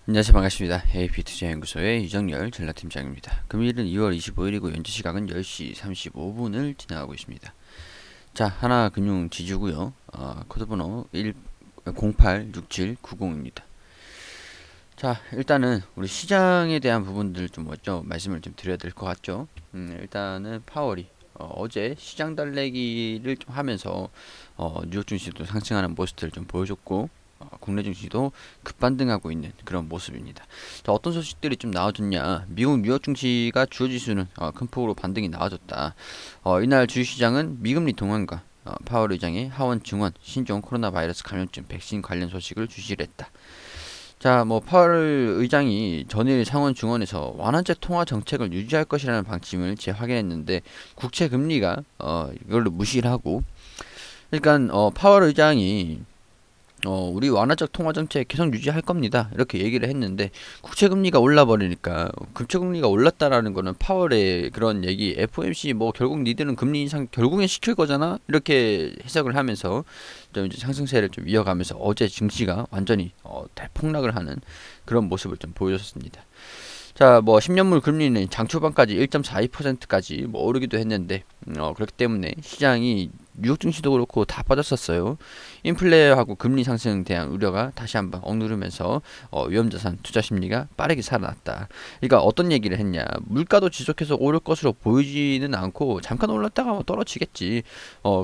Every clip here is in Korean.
안녕하세요. 반갑습니다. AP투자연구소의 이정열 전략팀장입니다. 금일은 2월 25일이고 현재 시각은 10시 35분을 지나가고 있습니다. 자, 하나금융 지주고요. 코드번호 086790입니다. 자, 일단은 우리 시장에 대한 부분들 좀 먼저 말씀을 좀 드려야 될 것 같죠. 일단은 파월이 어제 시장 달래기를 좀 하면서 뉴욕 증시도 상승하는 모습들을 좀 보여줬고, 국내 증시도 급반등하고 있는 그런 모습입니다. 자, 어떤 소식들이 좀 나와줬냐? 미국 뉴욕 증시가 주요 지수는 큰 폭으로 반등이 나와줬다. 이날 주식시장은 미금리 동향과 파월 의장의 하원 증원 신종 코로나 바이러스 감염증 백신 관련 소식을 주시를 했다. 자, 뭐 파월 의장이 전일 상원 증원에서 완화제 통화 정책을 유지할 것이라는 방침을 재확인했는데 국채 금리가 이걸로 무시를 하고, 그러니까 파월 의장이 우리 완화적 통화 정책 계속 유지할 겁니다. 이렇게 얘기를 했는데 국채 금리가 올라 버리니까, 국채 금리가 올랐다라는 거는 파월의 그런 얘기, FOMC 뭐 결국 니들은 금리 인상 결국엔 시킬 거잖아, 이렇게 해석을 하면서 좀 이제 상승세를 좀 이어가면서 어제 증시가 완전히 대폭락을 하는 그런 모습을 좀 보여줬습니다. 자, 뭐 10년물 금리는 장 초반까지 1.42%까지 뭐 오르기도 했는데, 그렇기 때문에 시장이 뉴욕 증시도 그렇고 다 빠졌었어요. 인플레하고 금리 상승에 대한 우려가 다시 한번 억누르면서 위험자산 투자 심리가 빠르게 살아났다. 그러니까 어떤 얘기를 했냐? 물가도 지속해서 오를 것으로 보이지는 않고 잠깐 올랐다가 뭐 떨어지겠지.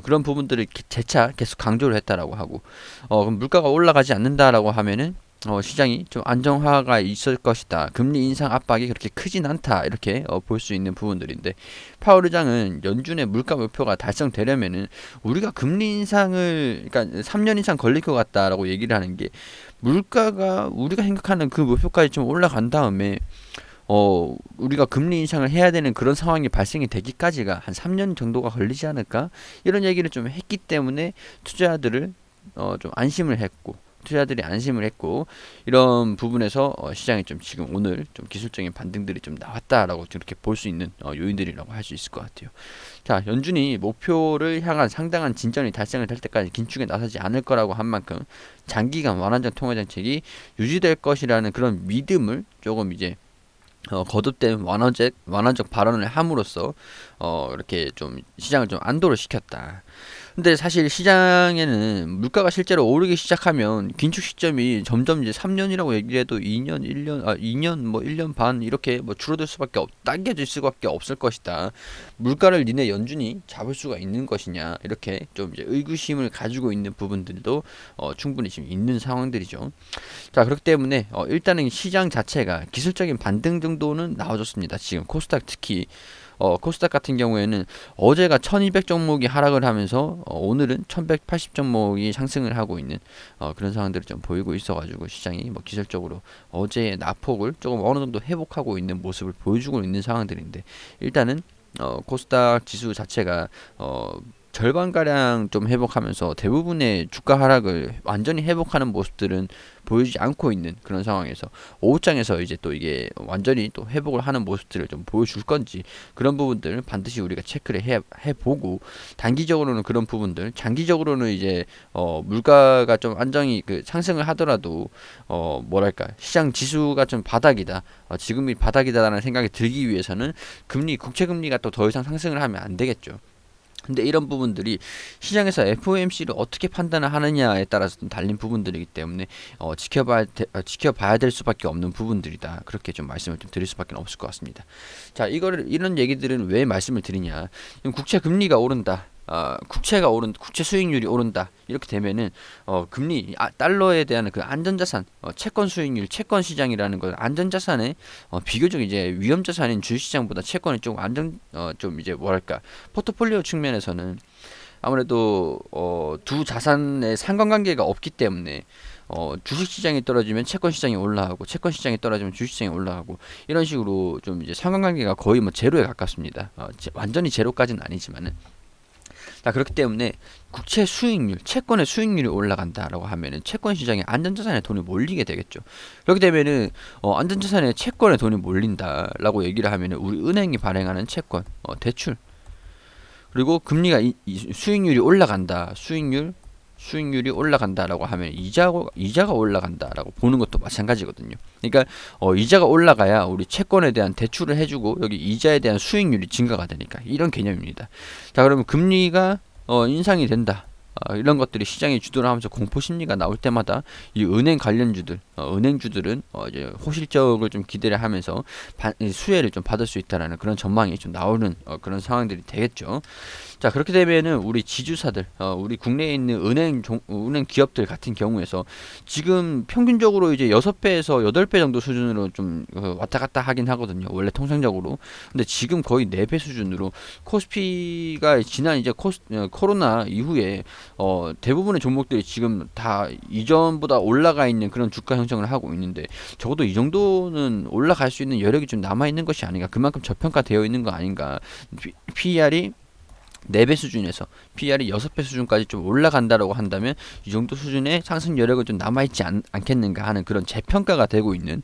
그런 부분들을 재차 계속 강조를 했다라고 하고, 그럼 물가가 올라가지 않는다라고 하면은 시장이 좀 안정화가 있을 것이다. 금리 인상 압박이 그렇게 크진 않다. 이렇게 볼 수 있는 부분들인데, 파월 의장은 연준의 물가 목표가 달성되려면은 우리가 금리 인상을, 그러니까 3년 이상 걸릴 것 같다라고 얘기를 하는 게, 물가가 우리가 생각하는 그 목표까지 좀 올라간 다음에 우리가 금리 인상을 해야 되는 그런 상황이 발생이 되기까지가 한 3년 정도가 걸리지 않을까? 이런 얘기를 좀 했기 때문에 투자들을 좀 안심을 했고, 투자들이 안심을 했고, 이런 부분에서 시장이 좀 지금 오늘 좀 기술적인 반등들이 좀 나왔다라고 이렇게 볼 수 있는 요인들이라고 할 수 있을 것 같아요. 자, 연준이 목표를 향한 상당한 진전이 달성이 될 때까지 긴축에 나서지 않을 거라고 한 만큼 장기간 완화적 통화 정책이 유지될 것이라는 그런 믿음을 조금 이제 거듭된 완화적 발언을 함으로써 이렇게 좀 시장을 좀 안도를 시켰다. 근데 사실 시장에는 물가가 실제로 오르기 시작하면 긴축 시점이 점점 이제 3년이라고 얘기해도 2년, 1년, 2년 뭐 1년 반 이렇게 뭐 줄어들 수밖에 당겨질 수밖에 없을 것이다. 물가를 니네 연준이 잡을 수가 있는 것이냐, 이렇게 좀 이제 의구심을 가지고 있는 부분들도 충분히 지금 있는 상황들이죠. 자, 그렇기 때문에 일단은 시장 자체가 기술적인 반등 정도는 나와줬습니다. 지금 코스닥 특히 코스닥 같은 경우에는 어제가 1200 종목이 하락을 하면서 오늘은 1180 종목이 상승을 하고 있는 그런 상황들을 좀 보이고 있어가지고, 시장이 뭐 기술적으로 어제의 낙폭을 조금 어느 정도 회복하고 있는 모습을 보여주고 있는 상황들인데, 일단은 코스닥 지수 자체가 절반가량 좀 회복하면서 대부분의 주가 하락을 완전히 회복하는 모습들은 보이지 않고 있는 그런 상황에서, 오후장에서 이제 또 이게 완전히 또 회복을 하는 모습들을 좀 보여줄 건지, 그런 부분들을 반드시 우리가 체크를 해보고, 단기적으로는 그런 부분들, 장기적으로는 이제 물가가 좀 안정이 상승을 하더라도 뭐랄까, 시장 지수가 좀 바닥이다, 지금이 바닥이다라는 생각이 들기 위해서는 국채 금리가 또 더 이상 상승을 하면 안 되겠죠. 근데 이런 부분들이 시장에서 FOMC를 어떻게 판단을 하느냐에 따라서 좀 달린 부분들이기 때문에 지켜봐야 될 수밖에 없는 부분들이다. 그렇게 좀 말씀을 좀 드릴 수밖에 없을 것 같습니다. 자, 이런 얘기들은 왜 말씀을 드리냐? 국채 금리가 오른다. 국채 수익률이 오른다. 이렇게 되면은 금리, 달러에 대한 그 안전자산, 채권 수익률, 채권 시장이라는 건 안전자산의 비교적 이제 위험자산인 주식시장보다 채권이 좀 좀 이제 뭐랄까, 포트폴리오 측면에서는 아무래도 두 자산의 상관관계가 없기 때문에 주식 시장이 떨어지면 채권 시장이 올라가고, 채권 시장이 떨어지면 주식 시장이 올라가고, 이런 식으로 좀 이제 상관관계가 거의 뭐 제로에 가깝습니다. 완전히 제로까지는 아니지만은. 자, 그렇기 때문에 국채 수익률, 채권의 수익률이 올라간다라고 하면은 채권 시장에 안전자산에 돈이 몰리게 되겠죠. 그렇게 되면은 안전자산에 채권에 돈이 몰린다라고 얘기를 하면은 우리 은행이 발행하는 채권, 대출, 그리고 금리가 수익률이 올라간다. 수익률이 올라간다라고 하면 이자가 올라간다라고 보는 것도 마찬가지거든요. 그러니까 이자가 올라가야 우리 채권에 대한 대출을 해주고 여기 이자에 대한 수익률이 증가가 되니까 이런 개념입니다. 자, 그러면 금리가 인상이 된다. 이런 것들이 시장이 주도를 하면서 공포 심리가 나올 때마다 이 은행 관련주들, 은행주들은 이제 호실적을 좀 기대를 하면서 수혜를 좀 받을 수 있다라는 그런 전망이 좀 나오는 그런 상황들이 되겠죠. 자, 그렇게 되면은 우리 지주사들, 우리 국내에 있는 은행 기업들 같은 경우에서 지금 평균적으로 이제 6배에서 8배 정도 수준으로 좀 왔다 갔다 하긴 하거든요. 원래 통상적으로. 근데 지금 거의 4배 수준으로 코스피가 지난 이제 코로나 이후에 대부분의 종목들이 지금 다 이전보다 올라가 있는 그런 주가 형성을 하고 있는데 적어도 이 정도는 올라갈 수 있는 여력이 좀 남아 있는 것이 아닌가. 그만큼 저평가되어 있는 거 아닌가. PER이 4배 수준에서 PR이 6배 수준까지 좀 올라간다라고 한다면 이 정도 수준의 상승 여력은 좀 남아있지 않겠는가 하는 그런 재평가가 되고 있는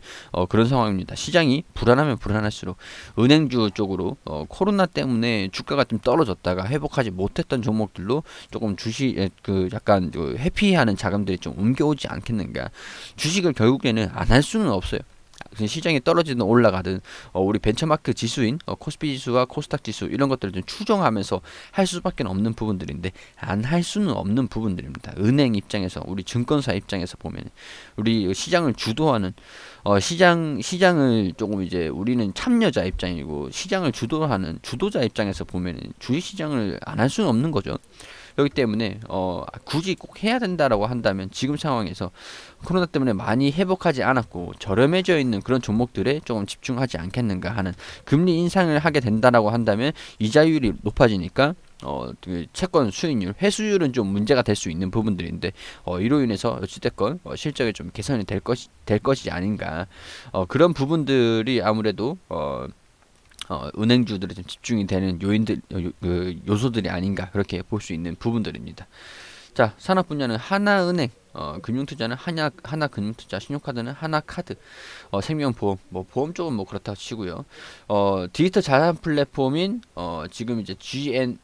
그런 상황입니다. 시장이 불안하면 불안할수록 은행주 쪽으로 코로나 때문에 주가가 좀 떨어졌다가 회복하지 못했던 종목들로 조금 약간 회피하는 자금들이 좀 옮겨오지 않겠는가. 주식을 결국에는 안 할 수는 없어요. 시장이 떨어지든 올라가든 우리 벤처마크 지수인 코스피 지수와 코스닥 지수 이런 것들을 좀 추정하면서 할 수밖에 없는 부분들인데 안 할 수는 없는 부분들입니다. 은행 입장에서 우리 증권사 입장에서 보면 우리 시장을 주도하는 시장을 조금 이제 우리는 참여자 입장이고 시장을 주도하는 주도자 입장에서 보면 주식 시장을 안 할 수는 없는 거죠. 그렇기 때문에 굳이 꼭 해야 된다라고 한다면 지금 상황에서 코로나 때문에 많이 회복하지 않았고 저렴해져 있는 그런 종목들에 조금 집중하지 않겠는가 하는 금리 인상을 하게 된다라고 한다면 이자율이 높아지니까 그 채권 수익률, 회수율은 좀 문제가 될 수 있는 부분들인데 이로 인해서 어찌됐건 실적에 좀 개선이 될 것이 아닌가 그런 부분들이 아무래도 은행주들이 좀 집중이 되는 요소들이 아닌가 그렇게 볼 수 있는 부분들입니다. 자, 산업 분야는 하나은행, 금융투자는 하나금융투자, 신용카드는 하나카드, 생명보험, 뭐 보험 쪽은 뭐 그렇다고 치고요. 디지털 자산 플랫폼인 지금 이제 GLN,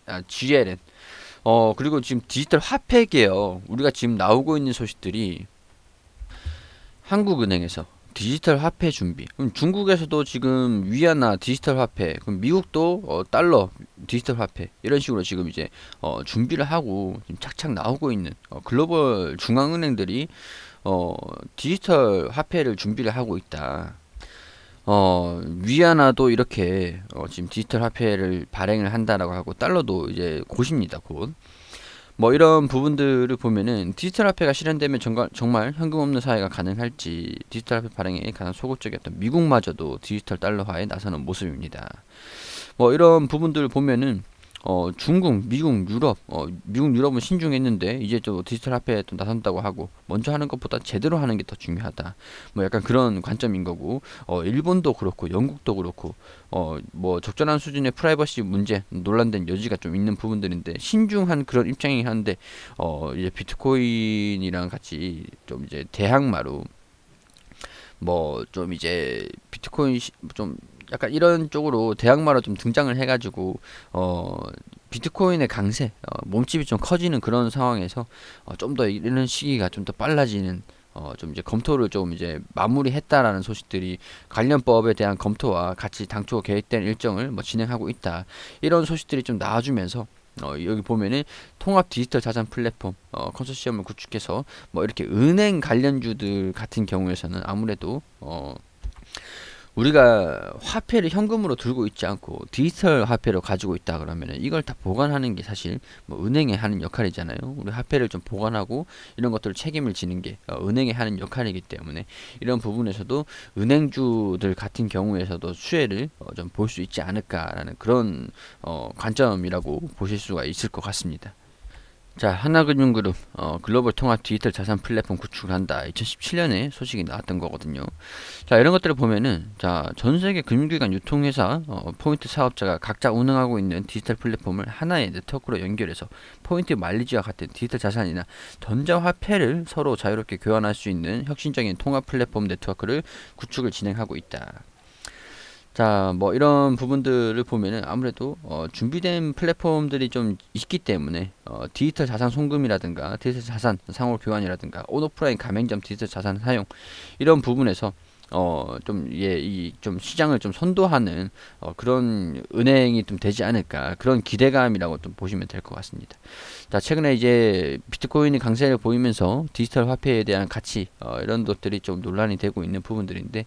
그리고 지금 디지털 화폐계요. 우리가 지금 나오고 있는 소식들이 한국은행에서 디지털 화폐 준비. 그럼 중국에서도 지금 위안화 디지털 화폐, 그럼 미국도 달러 디지털 화폐 이런 식으로 지금 이제 준비를 하고 지금 착착 나오고 있는 글로벌 중앙은행들이 디지털 화폐를 준비를 하고 있다. 위안화도 이렇게 지금 디지털 화폐를 발행을 한다라고 하고 달러도 이제 곧입니다. 곧. 뭐 이런 부분들을 보면은 디지털 화폐가 실현되면 정말 현금 없는 사회가 가능할지 디지털 화폐 발행에 가장 소극적이었던 미국마저도 디지털 달러화에 나서는 모습입니다. 뭐 이런 부분들을 보면은 중국, 미국, 유럽은 신중했는데 이제 또 디지털 화폐에 또 나선다고 하고 먼저 하는 것보다 제대로 하는 게 더 중요하다. 뭐 약간 그런 관점인 거고 일본도 그렇고 영국도 그렇고 뭐 적절한 수준의 프라이버시 문제 논란된 여지가 좀 있는 부분들인데 신중한 그런 입장이긴 한데 이제 비트코인이랑 같이 좀 이제 대항마로 뭐 좀 이제 비트코인 좀 약간 이런 쪽으로 대항마로 좀 등장을 해가지고 비트코인의 강세, 몸집이 좀 커지는 그런 상황에서 좀 더 이런 시기가 좀 더 빨라지는 좀 이제 검토를 좀 이제 마무리했다라는 소식들이 관련법에 대한 검토와 같이 당초 계획된 일정을 뭐 진행하고 있다 이런 소식들이 좀 나와주면서 여기 보면은 통합 디지털 자산 플랫폼 컨소시엄을 구축해서 뭐 이렇게 은행 관련주들 같은 경우에서는 아무래도 우리가 화폐를 현금으로 들고 있지 않고 디지털 화폐로 가지고 있다 그러면은 이걸 다 보관하는 게 사실 뭐 은행에 하는 역할이잖아요. 우리 화폐를 좀 보관하고 이런 것들을 책임을 지는 게 은행에 하는 역할이기 때문에 이런 부분에서도 은행주들 같은 경우에서도 수혜를 좀 볼 수 있지 않을까라는 그런 관점이라고 보실 수가 있을 것 같습니다. 자, 하나금융그룹 글로벌 통합 디지털 자산 플랫폼 구축을 한다. 2017년에 소식이 나왔던 거거든요. 자, 이런 것들을 보면은 자, 전 세계 금융기관 유통회사 포인트 사업자가 각자 운영하고 있는 디지털 플랫폼을 하나의 네트워크로 연결해서 포인트 마일리지와 같은 디지털 자산이나 전자화폐를 서로 자유롭게 교환할 수 있는 혁신적인 통합 플랫폼 네트워크를 구축을 진행하고 있다. 자, 뭐 이런 부분들을 보면은 아무래도 준비된 플랫폼들이 좀 있기 때문에 디지털 자산 송금이라든가 디지털 자산 상호 교환이라든가 온오프라인 가맹점 디지털 자산 사용 이런 부분에서 좀, 예, 이, 좀 시장을 좀 선도하는, 그런 은행이 좀 되지 않을까. 그런 기대감이라고 좀 보시면 될 것 같습니다. 자, 최근에 이제 비트코인이 강세를 보이면서 디지털 화폐에 대한 가치, 이런 것들이 좀 논란이 되고 있는 부분들인데,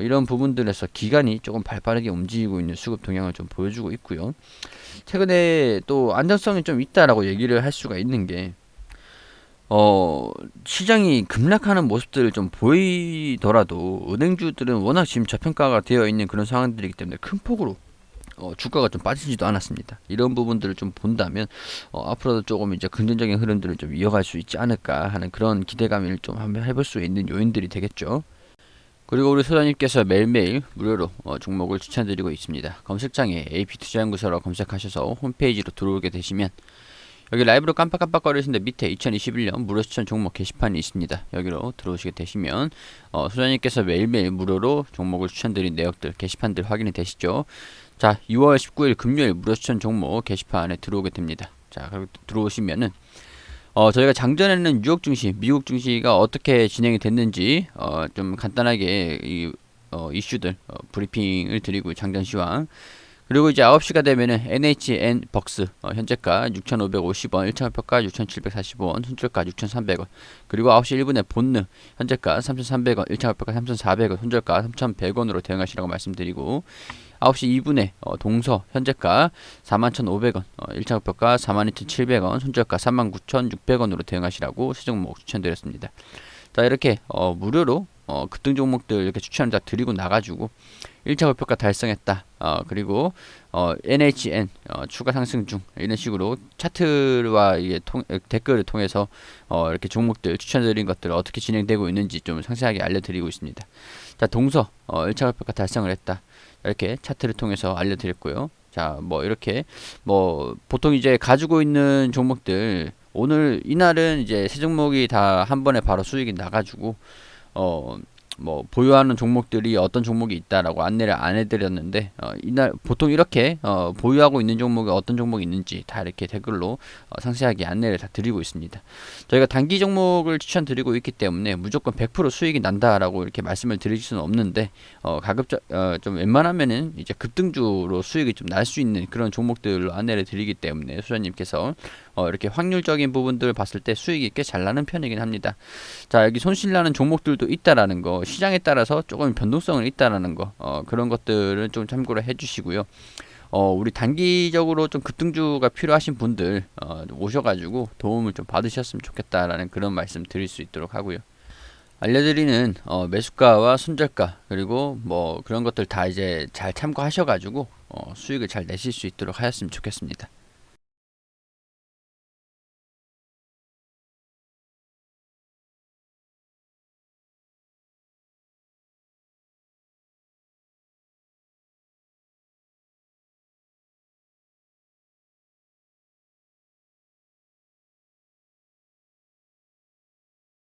이런 부분들에서 기간이 조금 발빠르게 움직이고 있는 수급 동향을 좀 보여주고 있고요. 최근에 또 안정성이 좀 있다라고 얘기를 할 수가 있는 게, 시장이 급락하는 모습들을 좀 보이더라도 은행주들은 워낙 지금 저평가가 되어 있는 그런 상황들이기 때문에 큰 폭으로 주가가 좀 빠지지도 않았습니다. 이런 부분들을 좀 본다면 앞으로도 조금 이제 긍정적인 흐름들을 좀 이어갈 수 있지 않을까 하는 그런 기대감을 좀 한번 해볼 수 있는 요인들이 되겠죠. 그리고 우리 소장님께서 매일매일 무료로 종목을 추천드리고 있습니다. 검색창에 AP투자연구소라고 검색하셔서 홈페이지로 들어오게 되시면 여기 라이브로 깜빡깜빡거리시는데 밑에 2021년 무료 추천 종목 게시판이 있습니다. 여기로 들어오시게 되시면 소장님께서 매일매일 무료로 종목을 추천드린 내역들 게시판들 확인이 되시죠. 자, 2월 19일 금요일 무료 추천 종목 게시판에 들어오게 됩니다. 자, 그리고 들어오시면은 저희가 장전에는 뉴욕 증시, 미국 증시가 어떻게 진행이 됐는지 좀 간단하게 이슈들 브리핑을 드리고 장전 시황 그리고 이제 9시가 되면은 NHN 벅스 현재가 6,550원, 1차 목표가 6,745원, 손절가 6,300원. 그리고 9시 1분에 본느 현재가 3,300원, 1차 목표가 3,400원, 손절가 3,100원으로 대응하시라고 말씀드리고 9시 2분에 동서 현재가 41,500원, 1차 목표가 42,700원, 손절가 39,600원으로 대응하시라고 세 종목 추천드렸습니다. 자, 이렇게 무료로 급등 종목들 이렇게 추천을 다 드리고 나가지고 1차 목표가 달성했다. 그리고 NHN 추가 상승 중 이런 식으로 차트와 이게 댓글을 통해서 이렇게 종목들 추천드린 것들 어떻게 진행되고 있는지 좀 상세하게 알려드리고 있습니다. 자, 동서 1차 목표가 달성을 했다. 이렇게 차트를 통해서 알려드렸고요. 자, 뭐 이렇게 뭐 보통 이제 가지고 있는 종목들 오늘 이날은 이제 세 종목이 다 한 번에 바로 수익이 나가지고 뭐 보유하는 종목들이 어떤 종목이 있다라고 안내를 안 해드렸는데 이날 보통 이렇게 보유하고 있는 종목이 어떤 종목이 있는지 다 이렇게 댓글로 상세하게 안내를 다 드리고 있습니다. 저희가 단기 종목을 추천드리고 있기 때문에 무조건 100% 수익이 난다라고 이렇게 말씀을 드릴 수는 없는데 가급적 좀 웬만하면은 이제 급등주로 수익이 좀 날 수 있는 그런 종목들로 안내를 드리기 때문에 소장님께서 이렇게 확률적인 부분들을 봤을 때 수익이 꽤 잘 나는 편이긴 합니다. 자, 여기 손실나는 종목들도 있다라는 거, 시장에 따라서 조금 변동성은 있다라는 거, 그런 것들은 좀 참고를 해주시고요. 우리 단기적으로 좀 급등주가 필요하신 분들 오셔가지고 도움을 좀 받으셨으면 좋겠다라는 그런 말씀 드릴 수 있도록 하고요. 알려드리는 매수가와 손절가 그리고 뭐 그런 것들 다 이제 잘 참고하셔가지고 수익을 잘 내실 수 있도록 하였으면 좋겠습니다.